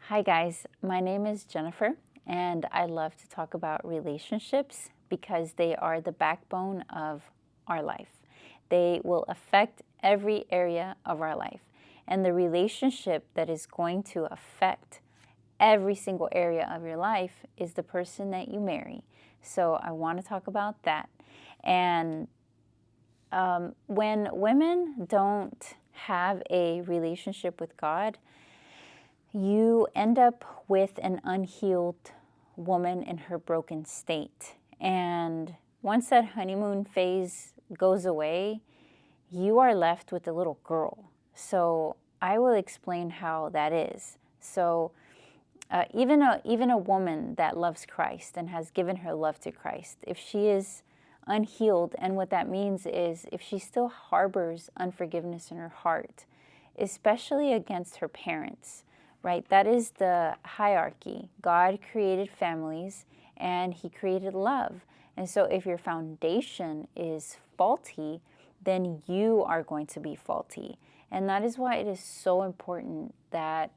Hi guys, my name is Jennifer and I love to talk about relationships because they are the backbone of our life. They will affect every area of our life. And the relationship that is going to affect every single area of your life is the person that you marry. So I want to talk about that. And when women don't have a relationship with God, you end up with an unhealed woman in her broken state. And once that honeymoon phase goes away, you are left with a little girl. So I will explain how that is. So even a woman that loves Christ and has given her love to Christ, if she is unhealed, and what that means is if she still harbors unforgiveness in her heart, especially against her parents, right? That is the hierarchy. God created families and He created love. And so if your foundation is faulty, then you are going to be faulty. And that is why it is so important that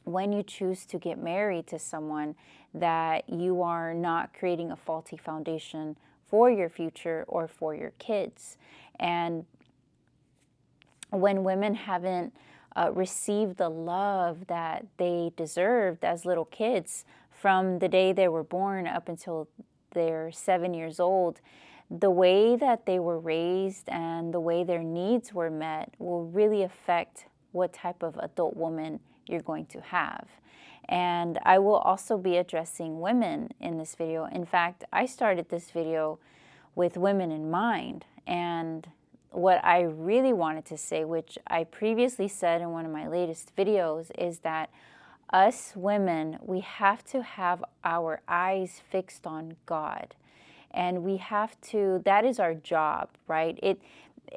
when you choose to get married to someone, that you are not creating a faulty foundation for your future or for your kids. And when women haven't received the love that they deserved as little kids from the day they were born up until they're 7 years old, the way that they were raised and the way their needs were met will really affect what type of adult woman you're going to have. And I will also be addressing women in this video. In fact, I started this video with women in mind. And what I really wanted to say, which I previously said in one of my latest videos, is that us women, we have to have our eyes fixed on God. And we have to, that is our job, right?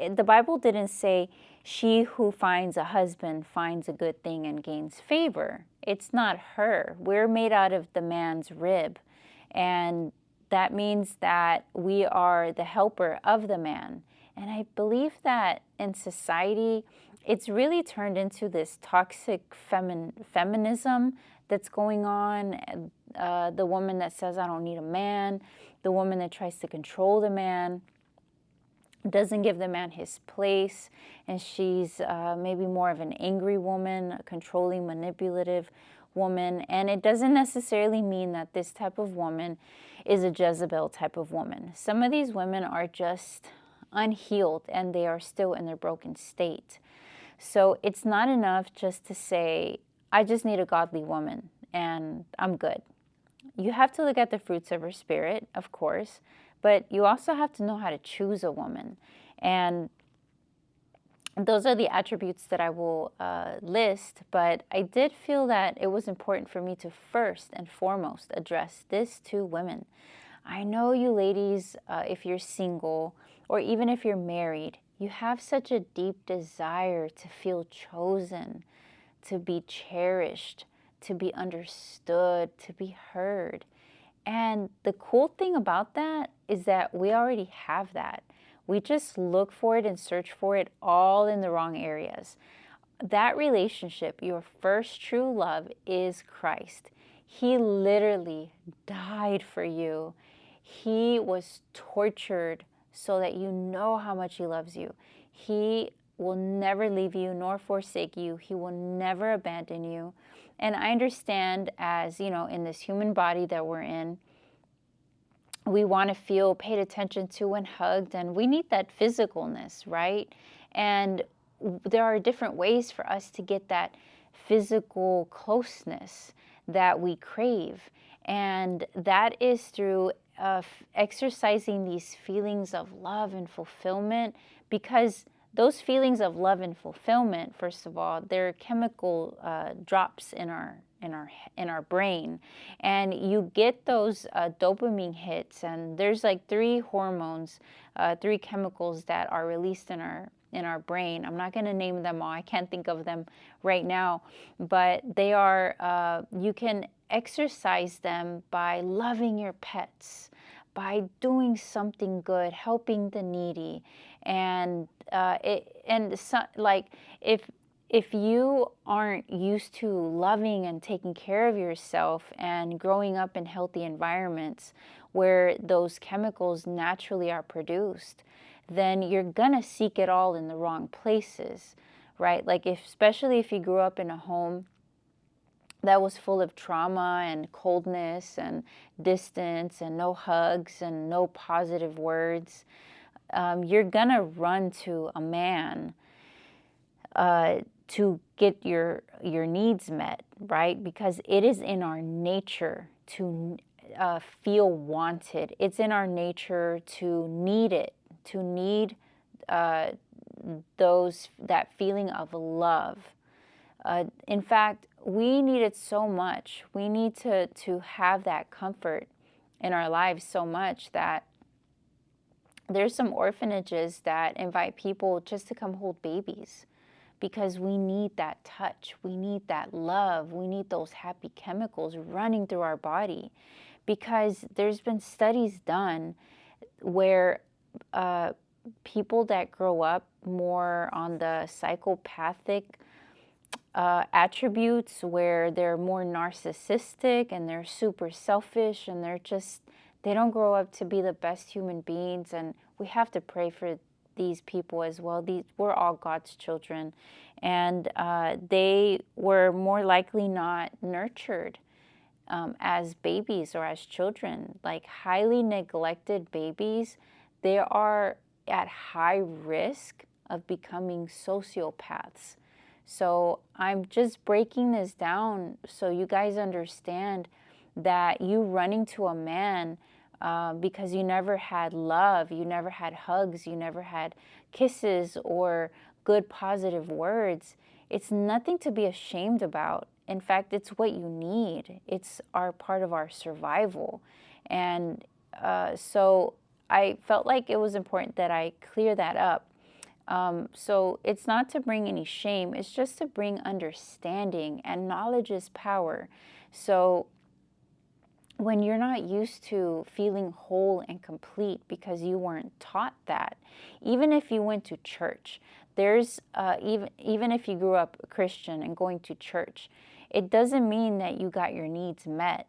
The Bible didn't say, she who finds a husband finds a good thing and gains favor. It's not her. We're made out of the man's rib. And that means that we are the helper of the man. And I believe that in society, it's really turned into this toxic feminism that's going on. The woman that says, I don't need a man. The woman that tries to control the man, doesn't give the man his place. And she's maybe more of an angry woman, a controlling, manipulative woman. And it doesn't necessarily mean that this type of woman is a Jezebel type of woman. Some of these women are just unhealed and they are still in their broken state. So it's not enough just to say, I just need a godly woman and I'm good. You have to look at the fruits of her spirit, of course, but you also have to know how to choose a woman. And those are the attributes that I will list, but I did feel that it was important for me to first and foremost address this to women. I know you ladies, if you're single or even if you're married, you have such a deep desire to feel chosen, to be cherished, to be understood, to be heard. And the cool thing about that is that we already have that. We just look for it and search for it all in the wrong areas. That relationship, your first true love, is Christ. He literally died for you. He was tortured so that you know how much He loves you. He will never leave you nor forsake you. He will never abandon you. And I understand, as you know, in this human body that we're in, we want to feel paid attention to and hugged, and we need that physicalness, right? And there are different ways for us to get that physical closeness that we crave. And that is through exercising these feelings of love and fulfillment, because those feelings of love and fulfillment, first of all, they're chemical drops in our brain, and you get those dopamine hits. And there's like 3 hormones, 3 chemicals that are released in our brain. I'm not going to name them all. I can't think of them right now, but they are. You can exercise them by loving your pets, by doing something good, helping the needy. And if if you aren't used to loving and taking care of yourself and growing up in healthy environments where those chemicals naturally are produced, then you're gonna seek it all in the wrong places, right? Like especially if you grew up in a home that was full of trauma and coldness and distance and no hugs and no positive words, you're gonna run to a man to get your needs met, right? Because it is in our nature to feel wanted. It's in our nature to need it, to need uh, that feeling of love. In fact, we need it so much. We need to have that comfort in our lives so much that there's some orphanages that invite people just to come hold babies, because we need that touch. We need that love. We need those happy chemicals running through our body, because there's been studies done where people that grow up more on the psychopathic attributes, where they're more narcissistic and they're super selfish and they don't grow up to be the best human beings. And we have to pray for these people as well. We're all God's children, and they were more likely not nurtured as babies or as children. Like highly neglected babies, they are at high risk of becoming sociopaths. So I'm just breaking this down so you guys understand that you running to a man because you never had love, you never had hugs, you never had kisses or good positive words, it's nothing to be ashamed about. In fact, it's what you need. It's part of our survival. And so I felt like it was important that I clear that up. So it's not to bring any shame, it's just to bring understanding, and knowledge is power. So when you're not used to feeling whole and complete because you weren't taught that, even if you went to church, there's even if you grew up Christian and going to church, it doesn't mean that you got your needs met.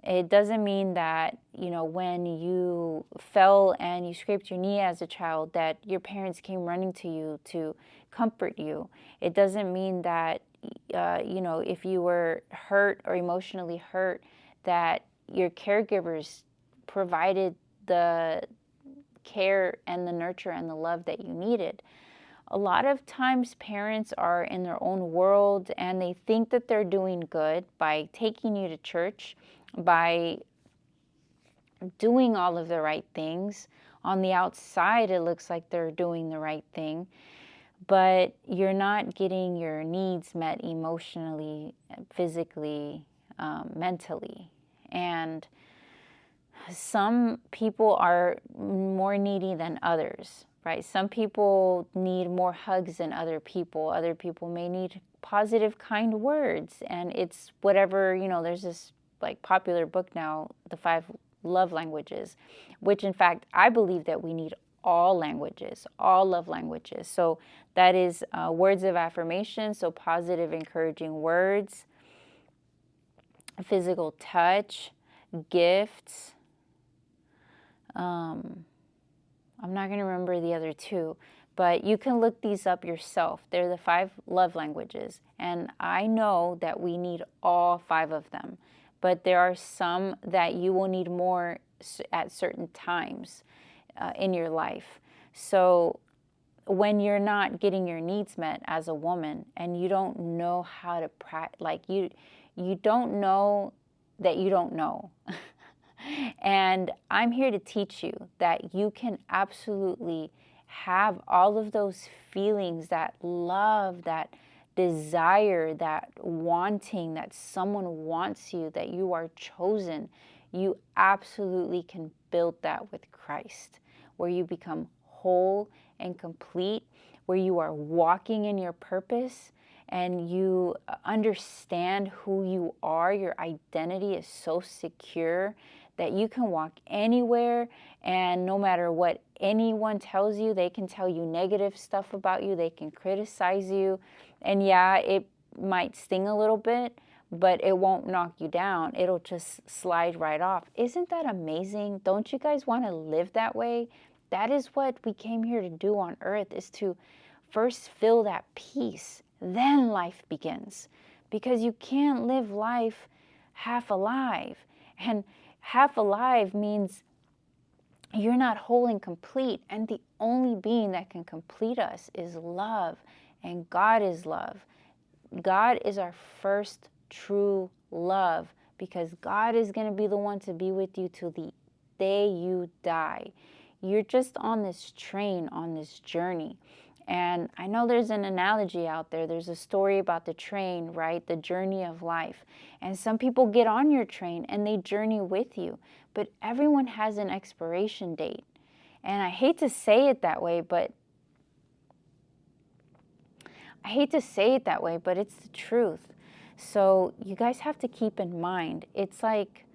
It doesn't mean that, when you fell and you scraped your knee as a child, that your parents came running to you to comfort you. It doesn't mean that, if you were hurt or emotionally hurt, that your caregivers provided the care and the nurture and the love that you needed. A lot of times parents are in their own world and they think that they're doing good by taking you to church, by doing all of the right things. On the outside, it looks like they're doing the right thing, but you're not getting your needs met emotionally, physically, mentally. And some people are more needy than others, right? Some people need more hugs than other people. Other people may need positive, kind words. And it's whatever, there's this like popular book now, The 5 Love Languages, which in fact, I believe that we need all languages, all love languages. So that is words of affirmation, so positive, encouraging words, physical touch, gifts. I'm not going to remember the other 2, but you can look these up yourself. They're the 5 love languages. And I know that we need all 5 of them, but there are some that you will need more at certain times in your life. So when you're not getting your needs met as a woman and you don't know how to you don't know that you don't know. And I'm here to teach you that you can absolutely have all of those feelings, that love, that desire, that wanting, that someone wants you, that you are chosen. You absolutely can build that with Christ, where you become whole and complete, where you are walking in your purpose and you understand who you are. Your identity is so secure that you can walk anywhere, and no matter what anyone tells you. They can tell you negative stuff about you. They can criticize you. And yeah, it might sting a little bit, but it won't knock you down. It'll just slide right off. Isn't that amazing? Don't you guys want to live that way? That is what we came here to do on earth, is to first feel that peace. Then life begins. Because you can't live life half alive. And half alive means you're not whole and complete. And the only being that can complete us is love. And God is love. God is our first true love, because God is going to be the one to be with you till the day you die. You're just on this train, on this journey. And I know there's an analogy out there. There's a story about the train, right? The journey of life. And some people get on your train and they journey with you. But everyone has an expiration date. And I hate to say it that way, but it's the truth. So you guys have to keep in mind, it's like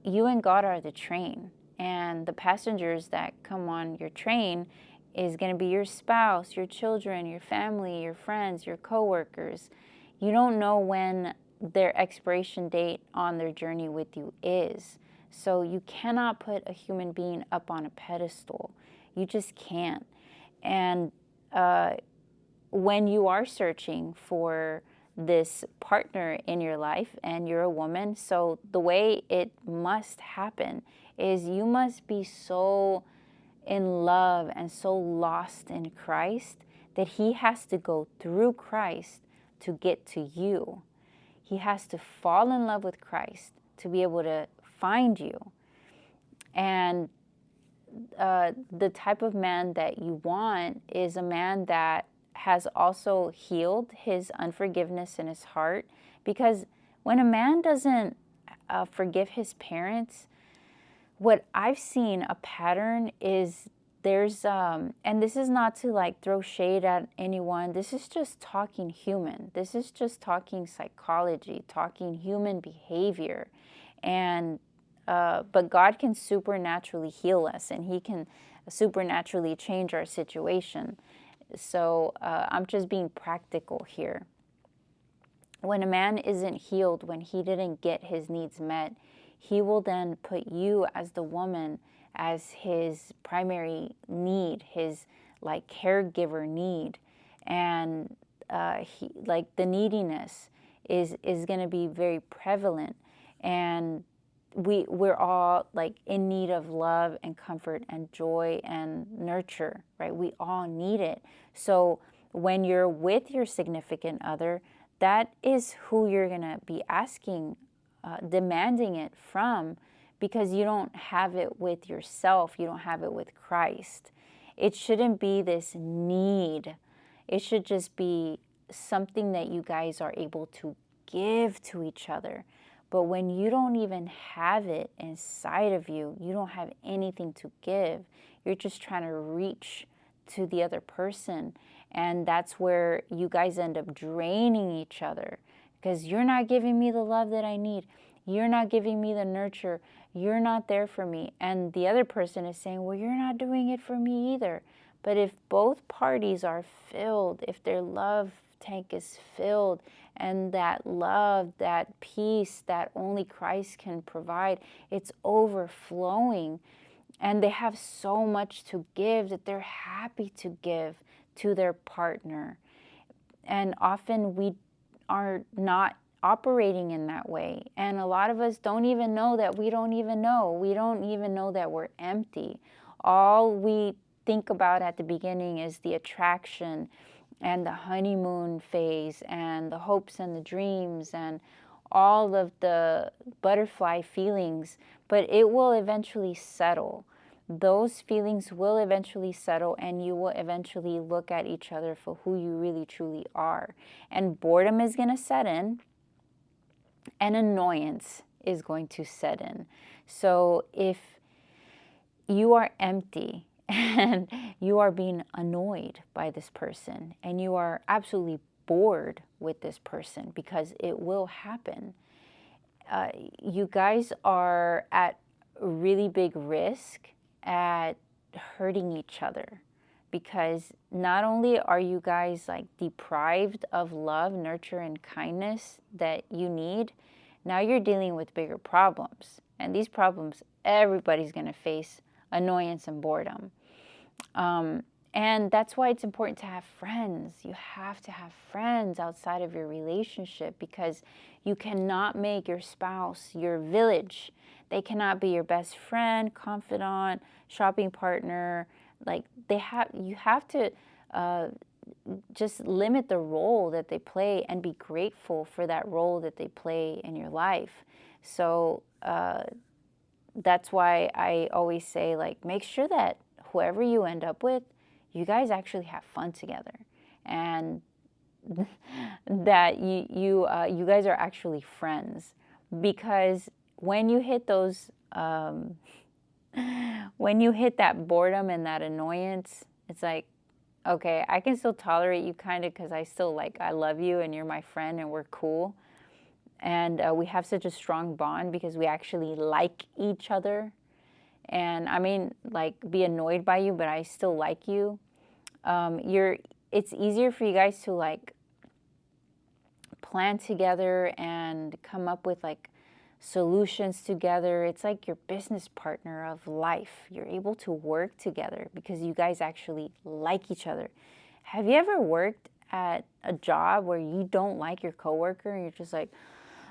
you and God are the train. And the passengers that come on your train is going to be your spouse, your children, your family, your friends, your coworkers. You don't know when their expiration date on their journey with you is. So you cannot put a human being up on a pedestal. You just can't. And when you are searching for this partner in your life and you're a woman, so the way it must happen is you must be so in love and so lost in Christ that he has to go through Christ to get to you. He has to fall in love with Christ to be able to find you. And the type of man that you want is a man that has also healed his unforgiveness in his heart. Because when a man doesn't forgive his parents, what I've seen a pattern is there's, and this is not to like throw shade at anyone. This is just talking human. This is just talking psychology, talking human behavior. And, but God can supernaturally heal us, and he can supernaturally change our situation. So I'm just being practical here. When a man isn't healed, when he didn't get his needs met, he will then put you as the woman as his primary need, his like caregiver need. And he, like the neediness is going to be very prevalent. And we're all like in need of love and comfort and joy and nurture, right? We all need it. So when you're with your significant other, that is who you're going to be asking, demanding it from, because you don't have it with yourself. You don't have it with Christ. It shouldn't be this need. It should just be something that you guys are able to give to each other. But when you don't even have it inside of you, you don't have anything to give. You're just trying to reach to the other person. And that's where you guys end up draining each other, because you're not giving me the love that I need. You're not giving me the nurture. You're not there for me. And the other person is saying, well, you're not doing it for me either. But if both parties are filled, if their love tank is filled, and that love, that peace that only Christ can provide, it's overflowing. And they have so much to give that they're happy to give to their partner. And often we are not operating in that way. And a lot of us don't even know that we don't even know. We don't even know that we're empty. All we think about at the beginning is the attraction and the honeymoon phase and the hopes and the dreams and all of the butterfly feelings, but it will eventually settle. Those feelings will eventually settle, and you will eventually look at each other for who you really truly are. And boredom is going to set in, and annoyance is going to set in. So if you are empty and you are being annoyed by this person, and you are absolutely bored with this person, because it will happen, you guys are at really big risk at hurting each other, because not only are you guys like deprived of love, nurture, and kindness that you need, now you're dealing with bigger problems. And these problems, everybody's going to face annoyance and boredom. And that's why it's important to have friends. You have to have friends outside of your relationship, because you cannot make your spouse your village. They cannot be your best friend, confidant, shopping partner. Like you have to just limit the role that they play and be grateful for that role that they play in your life. So that's why I always say, like, make sure that whoever you end up with, you guys actually have fun together, and that you guys are actually friends. Because when you hit those, when you hit that boredom and that annoyance, it's like, okay, I can still tolerate you kind of, because I love you and you're my friend and we're cool. And we have such a strong bond because we actually like each other. And I mean, like, be annoyed by you, but I still like you. It's easier for you guys to like plan together and come up with like solutions together. It's like your business partner of life. You're able to work together because you guys actually like each other. Have you ever worked at a job where you don't like your coworker and you're just like,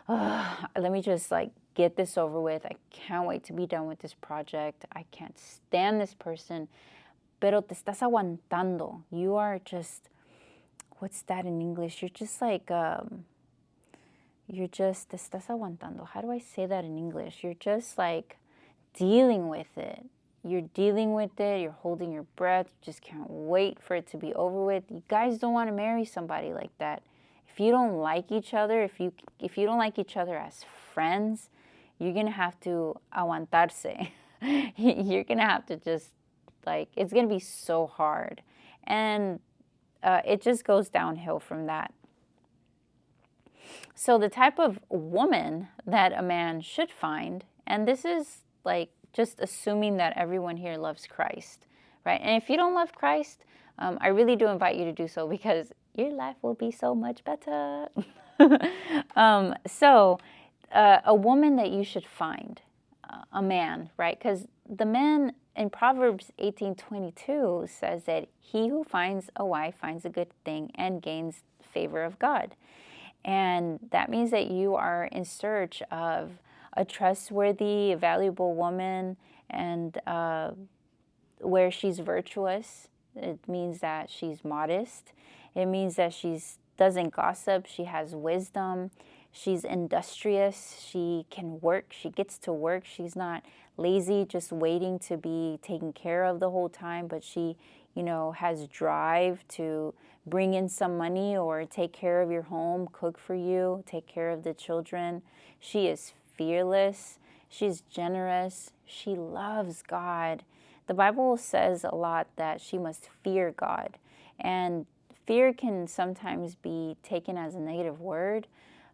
let me just like get this over with. I can't wait to be done with this project. I can't stand this person. Pero te estás aguantando. You are just, what's that in English? You're just like, te estás aguantando. How do I say that in English? You're just like dealing with it. You're dealing with it. You're holding your breath. You just can't wait for it to be over with. You guys don't want to marry somebody like that. If you don't like each other, if you don't like each other as friends, you're going to have to aguantarse. You're going to have to just, like, it's going to be so hard. And it just goes downhill from that. So the type of woman that a man should find, and this is like just assuming that everyone here loves Christ, right? And if you don't love Christ, I really do invite you to do so, because your life will be so much better. A woman that you should find, a man, right? Because the man in Proverbs 18:22 says that he who finds a wife finds a good thing and gains favor of God. And that means that you are in search of a trustworthy, valuable woman, and where she's virtuous. It means that she's modest. It means that she doesn't gossip. She has wisdom. She's industrious. She can work. She gets to work. She's not lazy, just waiting to be taken care of the whole time, but she, has drive to bring in some money or take care of your home, cook for you, take care of the children. She is fearless. She's generous. She loves God. The Bible says a lot that she must fear God. And fear can sometimes be taken as a negative word,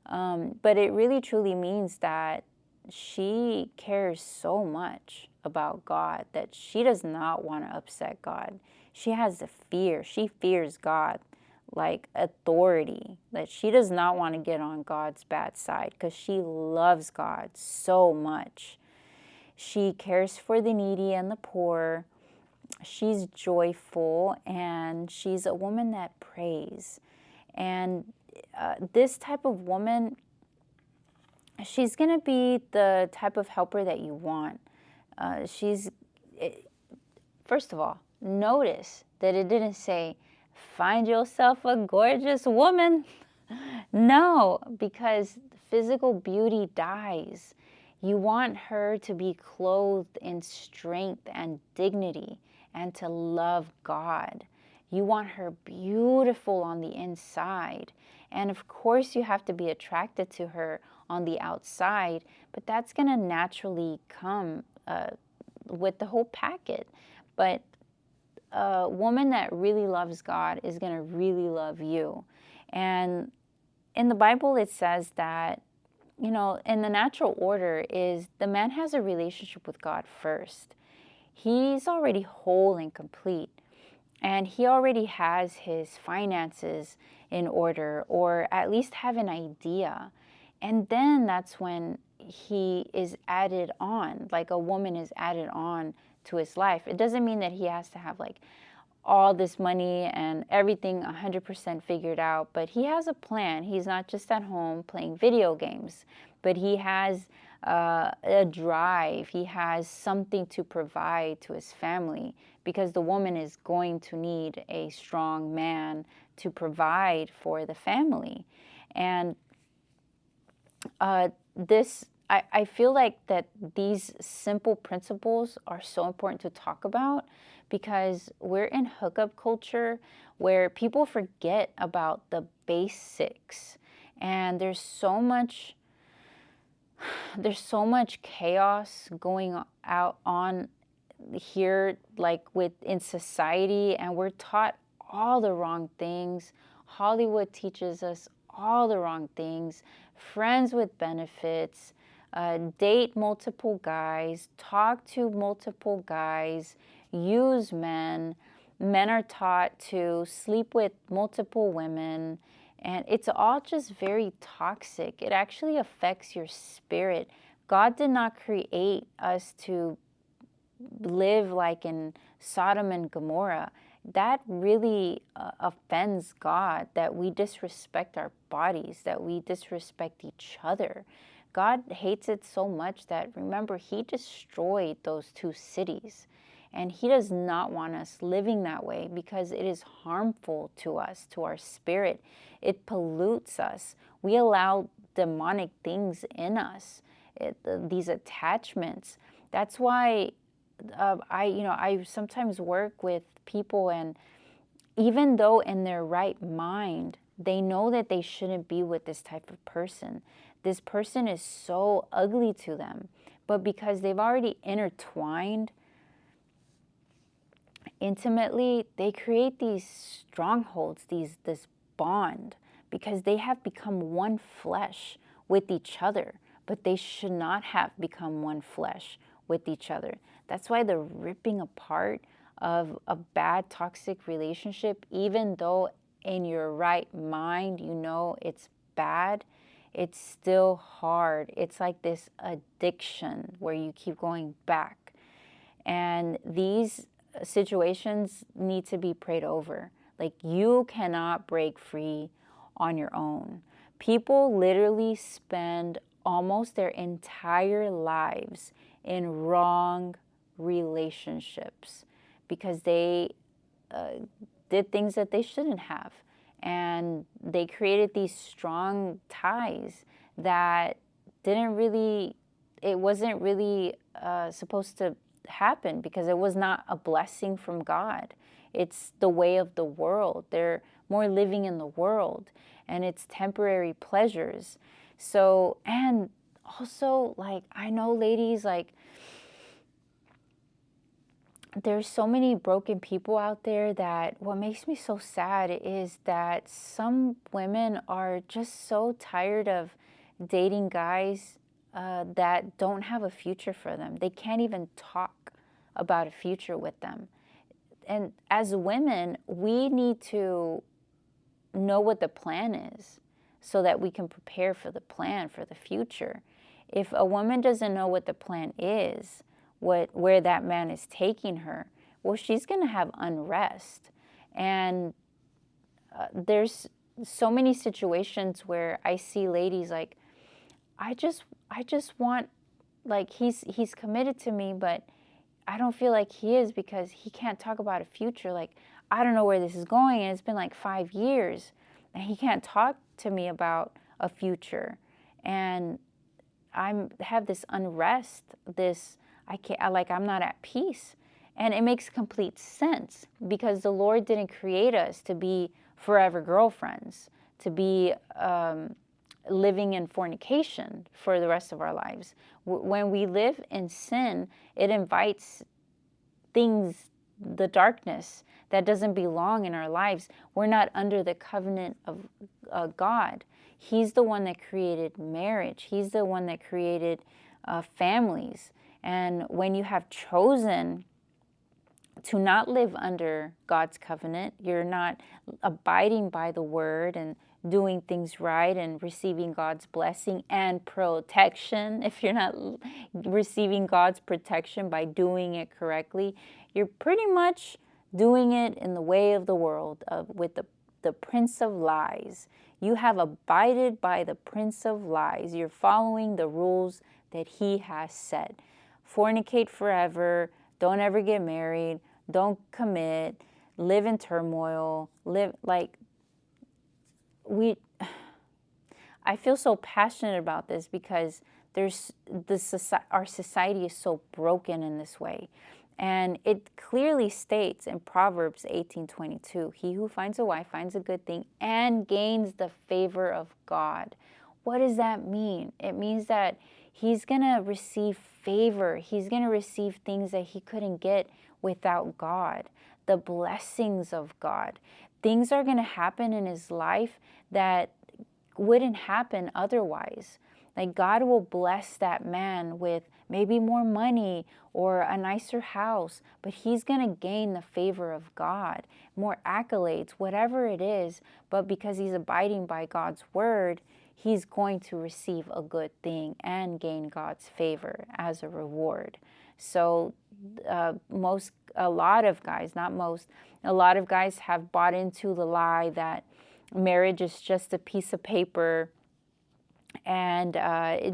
but it really truly means that she cares so much about God that she does not want to upset God. She has the fear. She fears God like authority, that she does not want to get on God's bad side because she loves God so much. She cares for the needy and the poor. She's joyful, and she's a woman that prays. And this type of woman, she's going to be the type of helper that you want. First of all, notice that it didn't say, find yourself a gorgeous woman. No, because physical beauty dies. You want her to be clothed in strength and dignity and to love God. You want her beautiful on the inside. And of course, you have to be attracted to her on the outside, but that's going to naturally come with the whole packet. But a woman that really loves God is going to really love you. And in the Bible, it says that, in the natural order is the man has a relationship with God first. he's already whole and complete. And he already has his finances in order, or at least have an idea. And then that's when he is added on, like a woman is added on to his life. It doesn't mean that he has to have like all this money and everything 100% figured out, but he has a plan. He's not just at home playing video games, but he has a drive. He has something to provide to his family, because the woman is going to need a strong man to provide for the family. And I feel like that these simple principles are so important to talk about, because we're in hookup culture where people forget about the basics. And there's so much chaos going out on here, like in society, and we're taught all the wrong things. Hollywood teaches us all the wrong things. Friends with benefits, date multiple guys, talk to multiple guys, use men. Men are taught to sleep with multiple women, and it's all just very toxic. It actually affects your spirit. God did not create us to live like in Sodom and Gomorrah. That really offends God, that we disrespect our bodies, that we disrespect each other. God hates it so much that, remember, he destroyed those two cities. And he does not want us living that way, because it is harmful to us, to our spirit. It pollutes us. We allow demonic things in us, these attachments. That's why I sometimes work with people, and even though in their right mind, they know that they shouldn't be with this type of person. This person is so ugly to them, but because they've already intertwined intimately, they create these strongholds, this bond, because they have become one flesh with each other, but they should not have become one flesh with each other. That's why the ripping apart of a bad toxic relationship, even though in your right mind you know it's bad, it's still hard. It's like this addiction where you keep going back. And these situations need to be prayed over. Like, you cannot break free on your own. People literally spend almost their entire lives in wrong relationships because they did things that they shouldn't have. And they created these strong ties that it wasn't really supposed to happen, because it was not a blessing from God. It's the way of the world. They're more living in the world, and it's temporary pleasures. So, and also, like, I know ladies, like, there's so many broken people out there that what makes me so sad is that some women are just so tired of dating guys that don't have a future for them. They can't even talk about a future with them. And as women, we need to know what the plan is so that we can prepare for the plan for the future. If a woman doesn't know what the plan is, where that man is taking her, well, she's going to have unrest. And there's so many situations where I see ladies like, I just want, like, he's committed to me, but I don't feel like he is, because he can't talk about a future. Like, I don't know where this is going, and it's been like 5 years, and he can't talk to me about a future. And I have this unrest, I'm not at peace. And it makes complete sense, because the Lord didn't create us to be forever girlfriends, to be living in fornication for the rest of our lives. When we live in sin, it invites things, the darkness that doesn't belong in our lives. We're not under the covenant of God. He's the one that created marriage. He's the one that created families. And when you have chosen to not live under God's covenant. You're not abiding by the word and doing things right and receiving God's blessing and protection. If you're not receiving God's protection by doing it correctly, you're pretty much doing it in the way of the world, with the prince of lies. You have abided by the prince of lies. You're following the rules that he has set. Fornicate forever. Don't ever get married. Don't commit. Live in turmoil. Live like I feel so passionate about this because our society is so broken in this way. And it clearly states in Proverbs 18:22, he who finds a wife finds a good thing and gains the favor of God. What does that mean? It means that he's going to receive favor. He's going to receive things that he couldn't get without God, the blessings of God. Things are going to happen in his life that wouldn't happen otherwise. Like God will bless that man with maybe more money or a nicer house, but he's going to gain the favor of God, more accolades, whatever it is. But because he's abiding by God's word, he's going to receive a good thing and gain God's favor as a reward. So a lot of guys have bought into the lie that marriage is just a piece of paper and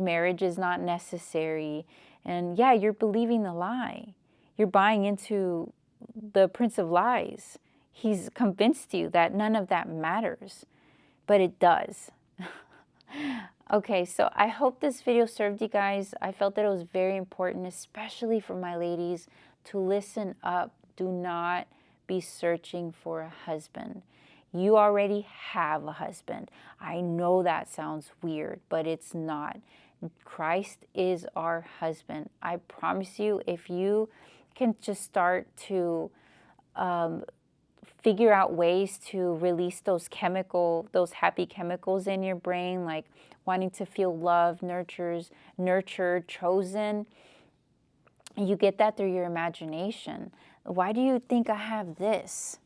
marriage is not necessary. And yeah, you're believing the lie. You're buying into the prince of lies. He's convinced you that none of that matters, but it does. Okay, so I hope this video served you guys. I felt that it was very important, especially for my ladies, to listen up. Do not be searching for a husband. You already have a husband. I know that sounds weird, but it's not. Christ is our husband. I promise you, if you can just start to figure out ways to release those happy chemicals in your brain, like wanting to feel loved, nurtured, chosen. You get that through your imagination. Why do you think I have this?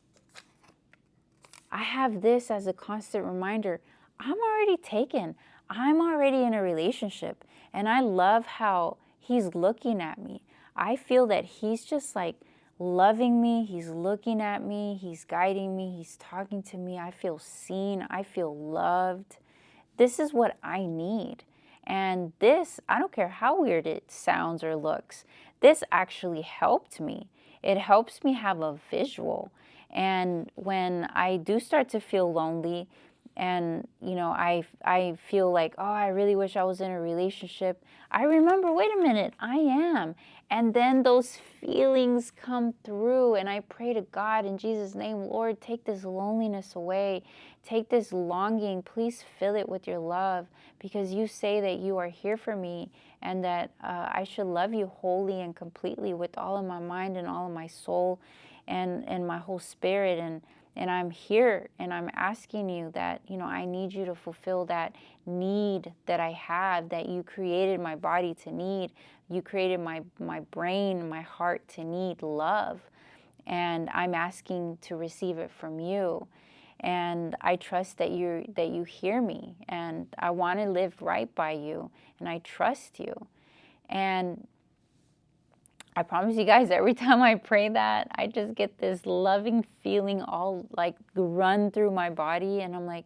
I have this as a constant reminder. I'm already taken. I'm already in a relationship. And I love how he's looking at me. I feel that he's just like loving me. He's looking at me. He's guiding me. He's talking to me. I feel seen. I feel loved. This is what I need. And this, I don't care how weird it sounds or looks, this actually helped me. It helps me have a visual. And when I do start to feel lonely and, I feel like, oh, I really wish I was in a relationship, I remember, wait a minute, I am. And then those feelings come through and I pray to God in Jesus' name, Lord, take this loneliness away. Take this longing. Please fill it with your love, because you say that you are here for me and that I should love you wholly and completely with all of my mind and all of my soul and my whole spirit. And I'm here and I'm asking you that, I need you to fulfill that need that I have, that you created my body to need. You created my brain, my heart to need love. And I'm asking to receive it from you. And I trust that you hear me. And I want to live right by you. And I trust you. And I promise you guys, every time I pray that, I just get this loving feeling all like run through my body. And I'm like,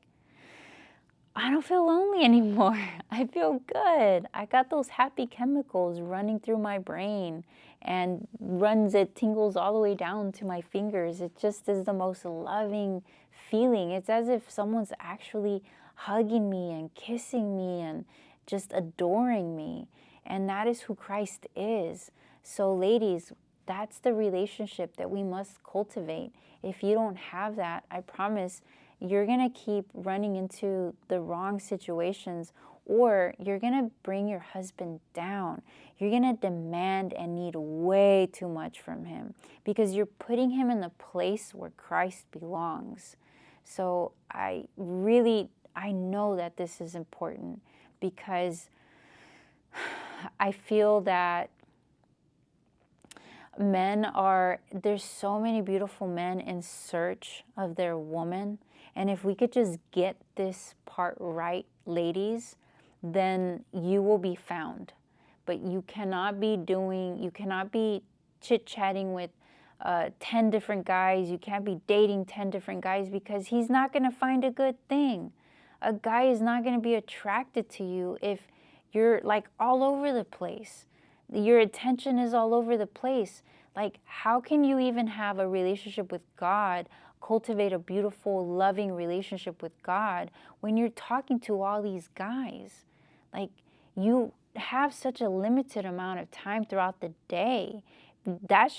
I don't feel lonely anymore. I feel good. I got those happy chemicals running through my brain and it tingles all the way down to my fingers. It just is the most loving feeling. It's as if someone's actually hugging me and kissing me and just adoring me. And that is who Christ is. So ladies, that's the relationship that we must cultivate. If you don't have that, I promise you're going to keep running into the wrong situations, or you're going to bring your husband down. You're going to demand and need way too much from him because you're putting him in the place where Christ belongs. So I know that this is important because I feel that There's so many beautiful men in search of their woman. And if we could just get this part right, ladies, then you will be found. But you cannot be chit-chatting with 10 different guys. You can't be dating 10 different guys, because he's not going to find a good thing. A guy is not going to be attracted to you if you're like all over the place. Your attention is all over the place. Like, how can you even have a relationship with God, cultivate a beautiful, loving relationship with God, when you're talking to all these guys? Like, you have such a limited amount of time throughout the day. That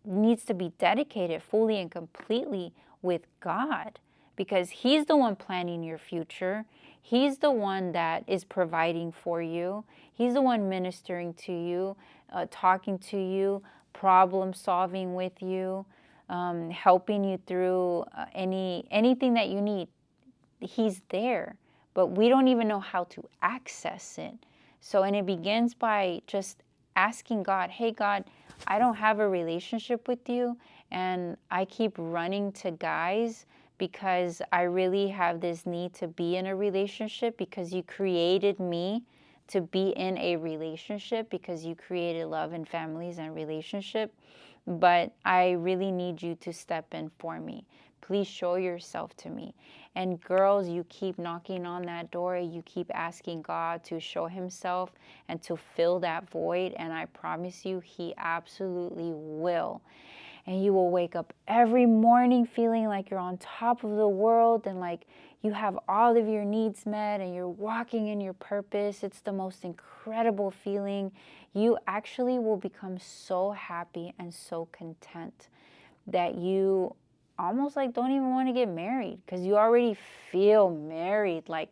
needs to be dedicated fully and completely with God, because He's the one planning your future. He's the one that is providing for you. He's the one ministering to you, talking to you, problem solving with you, helping you through anything that you need. He's there, but we don't even know how to access it. So, and it begins by just asking God, hey, God, I don't have a relationship with you, and I keep running to guys because I really have this need to be in a relationship, because you created me to be in a relationship, because you created love and families and relationship. But I really need you to step in for me. Please show yourself to me. And girls, you keep knocking on that door. You keep asking God to show Himself and to fill that void. And I promise you, He absolutely will. And you will wake up every morning feeling like you're on top of the world, and like you have all of your needs met, and you're walking in your purpose. It's the most incredible feeling. You actually will become so happy and so content that you almost like don't even want to get married, because you already feel married. Like,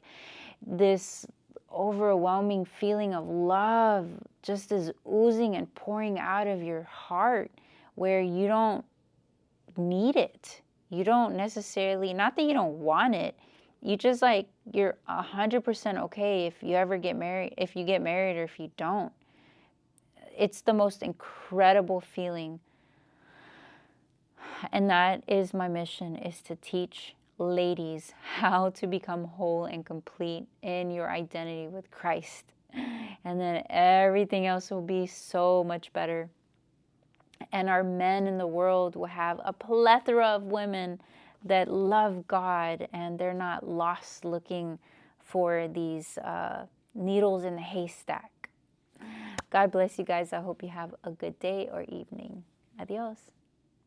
this overwhelming feeling of love just is oozing and pouring out of your heart, where you don't need it. You don't necessarily, not that you don't want it, you just like, you're 100% okay if you ever get married, if you get married or if you don't. It's the most incredible feeling. And that is my mission, is to teach ladies how to become whole and complete in your identity with Christ. And then everything else will be so much better. And our men in the world will have a plethora of women that love God, and they're not lost looking for these needles in the haystack. God bless you guys. I hope you have a good day or evening. Adios.